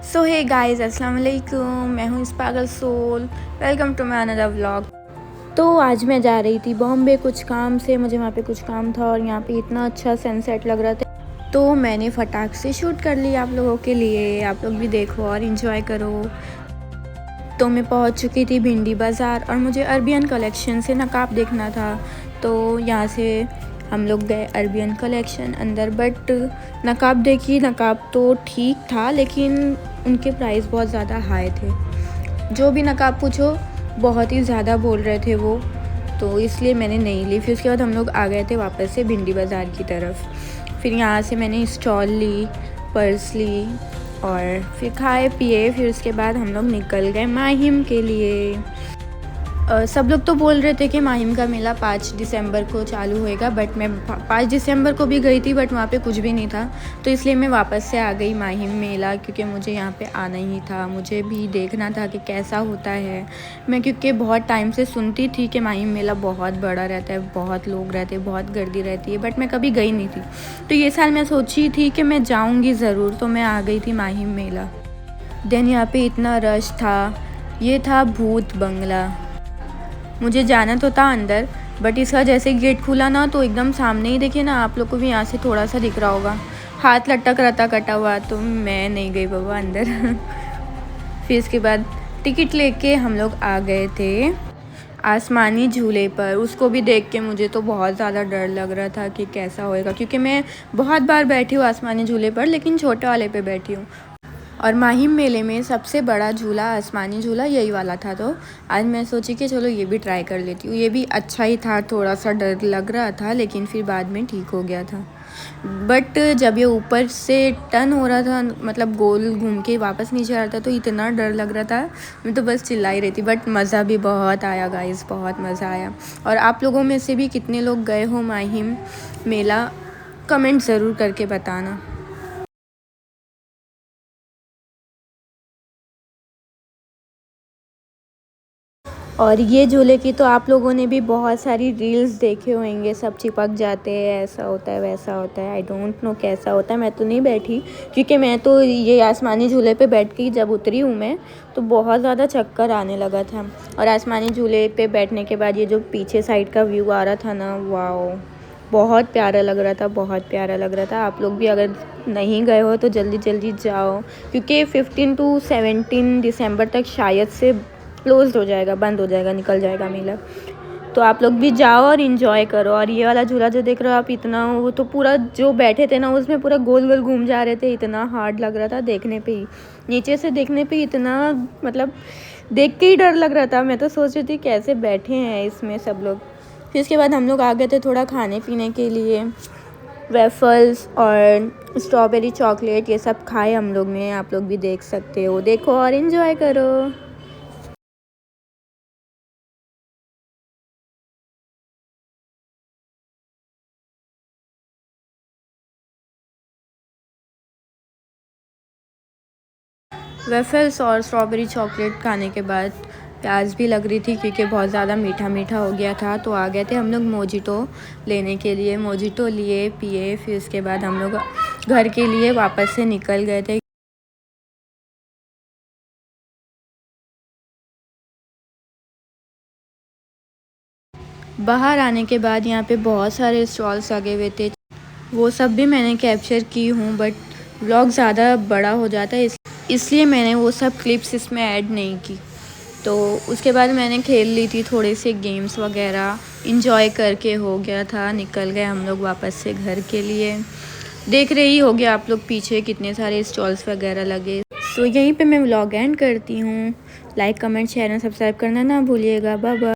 सो hey guys, अस्सलाम वालेकुम। मैं हूँ इस पागल soul. Welcome to my another vlog. तो आज मैं जा रही थी बॉम्बे कुछ काम से। मुझे वहाँ पे कुछ काम था और यहाँ पे इतना अच्छा सनसेट लग रहा था, तो मैंने फटाक से शूट कर लिया आप लोगों के लिए। आप लोग भी देखो और इन्जॉय करो। तो मैं पहुँच चुकी थी भिंडी बाज़ार और मुझे अरबियन कलेक्शन से नकाब देखना था। तो यहाँ से हम लोग गए अरबियन कलेक्शन अंदर, बट नकाब देखी। नकाब तो ठीक था लेकिन उनके प्राइस बहुत ज़्यादा हाई थे। जो भी नकाब पूछो बहुत ही ज़्यादा बोल रहे थे वो, तो इसलिए मैंने नहीं ली। फिर उसके बाद हम लोग आ गए थे वापस से भिंडी बाज़ार की तरफ। फिर यहाँ से मैंने स्टॉल ली, पर्स ली और फिर खाए पिए। फिर उसके बाद हम लोग निकल गए माहिम के लिए। सब लोग तो बोल रहे थे कि माहिम का मेला 5 दिसंबर को चालू होएगा, बट मैं 5 दिसंबर को भी गई थी बट वहाँ पे कुछ भी नहीं था। तो इसलिए मैं वापस से आ गई माहिम मेला, क्योंकि मुझे यहाँ पे आना ही था। मुझे भी देखना था कि कैसा होता है। मैं क्योंकि बहुत टाइम से सुनती थी कि माहिम मेला बहुत बड़ा रहता है, बहुत लोग रहते हैं, बहुत गर्दी रहती है, बट मैं कभी गई नहीं थी। तो ये साल मैं सोची थी कि मैं जाऊँगी ज़रूर, तो मैं आ गई थी माहिम मेला। देन यहाँ पे इतना रश था। ये था भूत बंगला। मुझे जाना तो था अंदर, बट इसका जैसे गेट खुला ना, तो एकदम सामने ही देखिए ना, आप लोग को भी यहाँ से थोड़ा सा दिख रहा होगा, हाथ लटक रहा था कटा हुआ। तो मैं नहीं गई बाबा अंदर। फिर इसके बाद टिकट लेके हम लोग आ गए थे आसमानी झूले पर। उसको भी देख के मुझे तो बहुत ज़्यादा डर लग रहा था कि कैसा होएगा, क्योंकि मैं बहुत बार बैठी हूँ आसमानी झूले पर, लेकिन छोटे वाले पे बैठी हूँ। और माहिम मेले में सबसे बड़ा झूला, आसमानी झूला, यही वाला था। तो आज मैं सोची कि चलो ये भी ट्राई कर लेती हूँ। ये भी अच्छा ही था, थोड़ा सा डर लग रहा था लेकिन फिर बाद में ठीक हो गया था। बट जब ये ऊपर से टर्न हो रहा था, मतलब गोल घूम के वापस नीचे आ रहा था, तो इतना डर लग रहा था, मैं तो बस चिल्ला ही रही थी। बट मज़ा भी बहुत आया गाइस, बहुत मज़ा आया। और आप लोगों में से भी कितने लोग गए हो माहिम मेला, कमेंट ज़रूर करके बताना। और ये झूले की तो आप लोगों ने भी बहुत सारी रील्स देखे होंगे, सब चिपक जाते हैं, ऐसा होता है वैसा होता है। आई डोंट नो कैसा होता है, मैं तो नहीं बैठी, क्योंकि मैं तो ये आसमानी झूले पे बैठ के जब उतरी हूँ मैं, तो बहुत ज़्यादा चक्कर आने लगा था। और आसमानी झूले पे बैठने के बाद ये जो पीछे साइड का व्यू आ रहा था ना, वाओ, बहुत प्यारा लग रहा था, बहुत प्यारा लग रहा था। आप लोग भी अगर नहीं गए हो तो जल्दी जल्दी जाओ, क्योंकि 15 to 17 दिसंबर तक शायद से क्लोज्ड हो जाएगा, बंद हो जाएगा, निकल जाएगा मेला। तो आप लोग भी जाओ और इन्जॉय करो। और ये वाला झूला जो देख रहे हो आप, इतना, वो तो पूरा जो बैठे थे ना उसमें पूरा गोल गोल घूम जा रहे थे। इतना हार्ड लग रहा था देखने पे ही, नीचे से देखने पे इतना, मतलब देख के ही डर लग रहा था। मैं तो सोच रही थी कैसे बैठे हैं इसमें सब लोग। फिर इसके बाद हम लोग आ गए थे थोड़ा खाने पीने के लिए। वेफल्स और स्ट्रॉबेरी चॉकलेट ये सब खाए हम लोग ने। आप लोग भी देख सकते हो, देखो और इन्जॉय करो। वेफल्स और स्ट्रॉबेरी चॉकलेट खाने के बाद प्यास भी लग रही थी, क्योंकि बहुत ज़्यादा मीठा मीठा हो गया था। तो आ गए थे हम लोग मोजिटो लेने के लिए। मोजिटो लिए, पिए। फिर उसके बाद हम लोग घर के लिए वापस से निकल गए थे। बाहर आने के बाद यहाँ पे बहुत सारे स्टॉल्स लगे हुए थे, वो सब भी मैंने कैप्चर की हूँ, बट व्लॉग ज़्यादा बड़ा हो जाता है, इसलिए मैंने वो सब क्लिप्स इसमें ऐड नहीं की। तो उसके बाद मैंने खेल ली थी थोड़े से गेम्स वगैरह, इंजॉय करके हो गया था। निकल गए हम लोग वापस से घर के लिए। देख रहे ही होगे आप लोग पीछे कितने सारे स्टॉल्स वगैरह लगे। तो यहीं पे मैं व्लॉग एंड करती हूँ। लाइक, कमेंट, शेयर और सब्सक्राइब करना ना भूलिएगा। Bye bye.